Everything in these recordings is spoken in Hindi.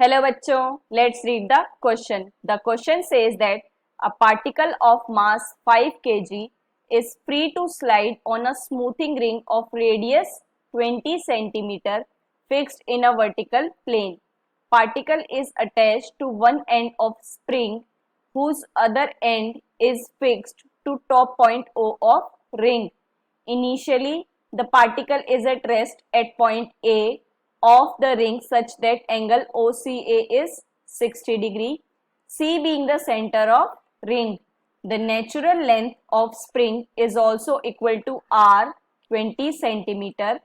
Hello bachcho, let's read the question. The question says that a particle of mass 5 kg is free to slide on a smoothing ring of radius 20 cm fixed in a vertical plane. Particle is attached to one end of spring whose other end is fixed to top point O of ring. Initially, the particle is at rest at point A of the ring such that angle OCA is 60 degree, C being the center of ring. The natural length of spring is also equal to R 20 centimeter.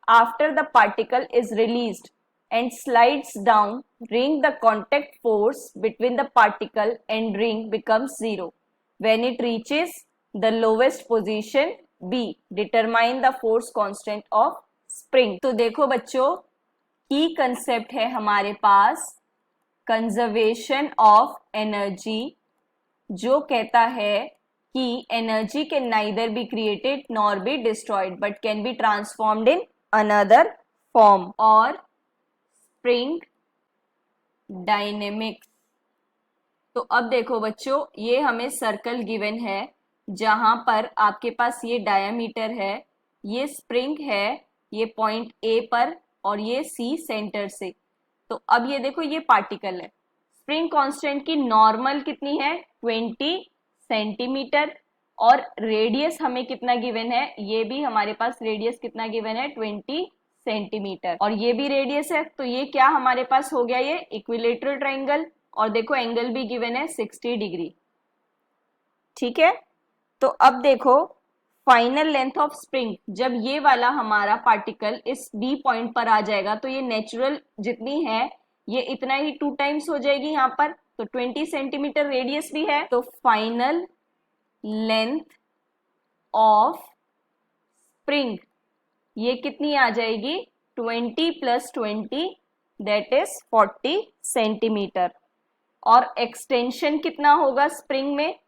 After the particle is released and slides down ring, the contact force between the particle and ring becomes zero. When it reaches the lowest position B, determine the force constant of spring. तो देखो बच्चों, की कंसेप्ट है हमारे पास कंजर्वेशन ऑफ एनर्जी, जो कहता है कि energy can neither be created nor be destroyed but can be transformed in another form. और स्प्रिंग डायनेमिक्स. तो अब देखो बच्चों, ये हमें सर्कल गिवन है जहां पर आपके पास ये डायामीटर है, ये स्प्रिंग है, ये पॉइंट ए पर और ये सी सेंटर से. तो अब ये देखो, ये पार्टिकल है. स्प्रिंग कांस्टेंट की नॉर्मल कितनी है 20 सेंटीमीटर और रेडियस हमें कितना गिवन है, ये भी हमारे पास रेडियस कितना गिवन है 20 सेंटीमीटर और ये भी रेडियस है. तो ये क्या हमारे पास हो गया, ये इक्विलेटरल ट्राइंगल. और देखो एंगल भी गिवन है 60 डिग्री. ठीक है. तो अब देखो फाइनल लेंथ ऑफ स्प्रिंग, जब ये वाला हमारा पार्टिकल इस बी पॉइंट पर आ जाएगा तो ये नेचुरल जितनी है ये इतना ही 2 टाइम्स हो जाएगी यहाँ पर. तो 20 सेंटीमीटर रेडियस भी है. तो फाइनल लेंथ ऑफ स्प्रिंग ये कितनी आ जाएगी 20 + 20 दैट इज 40 सेंटीमीटर. और एक्सटेंशन कितना होगा स्प्रिंग में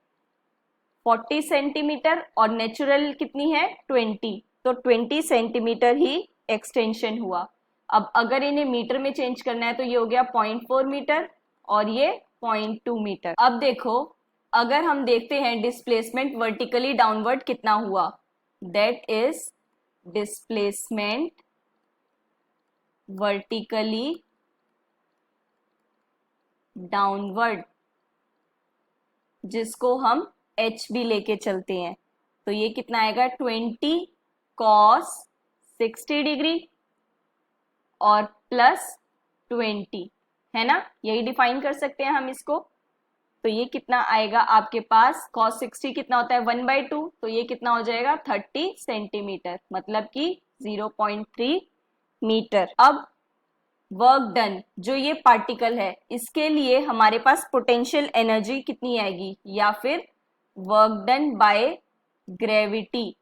40 सेंटीमीटर और नेचुरल कितनी है 20. तो 20 सेंटीमीटर ही एक्सटेंशन हुआ. अब अगर इन्हें मीटर में चेंज करना है तो ये हो गया 0.4 मीटर और ये 0.2 मीटर. अब देखो, अगर हम देखते हैं डिस्प्लेसमेंट वर्टिकली डाउनवर्ड कितना हुआ, that is displacement vertically downward, जिसको हम एच भी लेके चलते हैं. तो ये कितना आएगा 20 cos 60 डिग्री और प्लस 20 है ना, यही डिफाइन कर सकते हैं हम इसको. तो ये कितना आएगा आपके पास cos 60 कितना होता है 1/2. तो ये कितना हो जाएगा 30 सेंटीमीटर, मतलब कि 0.3 मीटर. अब वर्क डन, जो ये पार्टिकल है इसके लिए हमारे पास पोटेंशियल एनर्जी कितनी आएगी, या फिर वर्क डन बाय ग्रेविटी,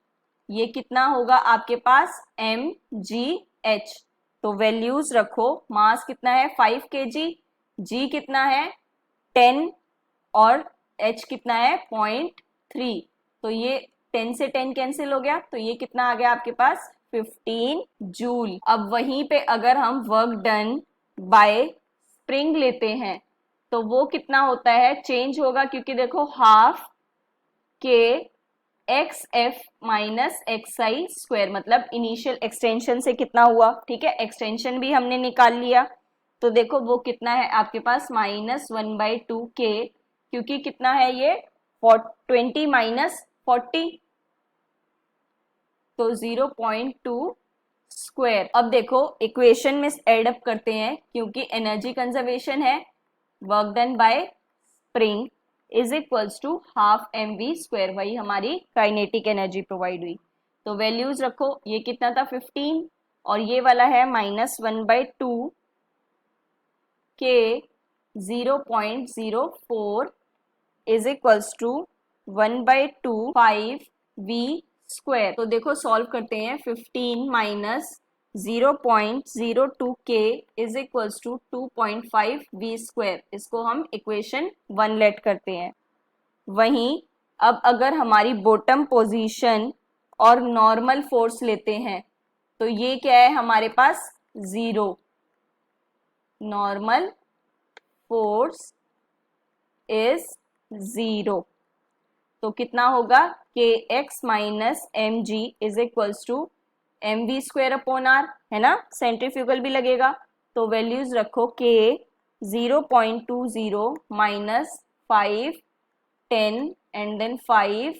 ये कितना होगा आपके पास mgh. तो वैल्यूज रखो, मास कितना है 5 kg, g कितना है 10 और h कितना है 0.3. तो ये 10 से 10 कैंसिल हो गया, तो ये कितना आ गया आपके पास 15 जूल. अब वहीं पे अगर हम वर्क डन बाय स्प्रिंग लेते हैं तो वो कितना होता है, चेंज होगा, क्योंकि देखो हाफ के एक्स एफ माइनस एक्स आई स्क्वायर, मतलब इनिशियल एक्सटेंशन से कितना हुआ. ठीक है, एक्सटेंशन भी हमने निकाल लिया. तो देखो वो कितना है आपके पास -1/2 के, क्योंकि कितना है ये 20 माइनस 40, तो 0.2 स्क्वायर. अब देखो इक्वेशन में एड अप करते हैं, क्योंकि एनर्जी कंजर्वेशन है. Work done by spring is equals to half mv², वही हमारी काइनेटिक एनर्जी प्रोवाइड हुई. तो वैल्यूज रखो, ये कितना था 15 और ये वाला है -1/2 के 0.04 इज इक्वल्स टू 1/2 5v². तो देखो सॉल्व करते हैं, 15 माइनस 0.02 के इज इक्वल्स टू 2.5 v². इसको हम इक्वेशन 1 लेट करते हैं. वहीं अब अगर हमारी बॉटम पोजीशन और नॉर्मल फोर्स लेते हैं तो ये क्या है हमारे पास 0, नॉर्मल फोर्स इज 0। तो कितना होगा, K X minus M G is equals to M V square upon R, है ना, सेंट्रीफ्यूगल भी लगेगा। तो वैल्यूज रखो, K 0.20 minus 5 10 and then 5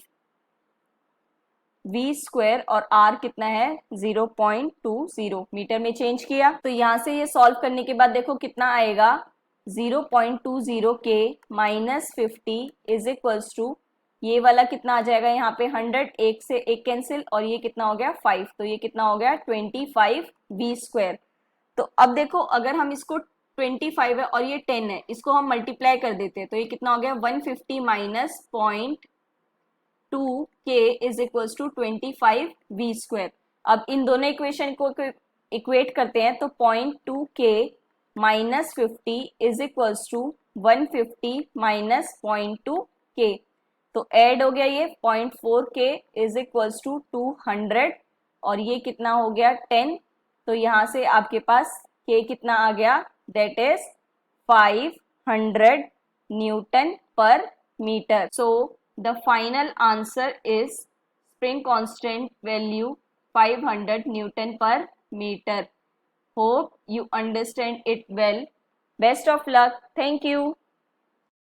V square, और आर कितना है 0.20, मीटर में चेंज किया। तो यहां से ये सॉल्व करने के बाद देखो कितना आएगा, 0.20 के माइनस 50 इज इक्वल्स टू, ये वाला कितना आ जाएगा यहाँ पे 100, एक से एक कैंसिल, और ये कितना हो गया 5, तो ये कितना हो गया 25 वी स्क्वायर। तो अब देखो अगर हम इसको 25 है और ये 10 है, इसको हम मल्टीप्लाई कर देते हैं, तो ये कितना हो गया 150 minus 0.2 K is equals to 25 V square. अब इन दोनों इक्वेशन को इक्वेट करते हैं, तो 0.2 K minus 50 is equals to 150 minus 0.2 K, तो ऐड हो गया ये 0.4 के इज इक्वल्स टू 200, और ये कितना हो गया 10। तो यहां से आपके पास के कितना आ गया, that is 500 newton per metre. So the final answer is spring constant value 500 newton per metre. Hope you understand it well. Best of luck. Thank you.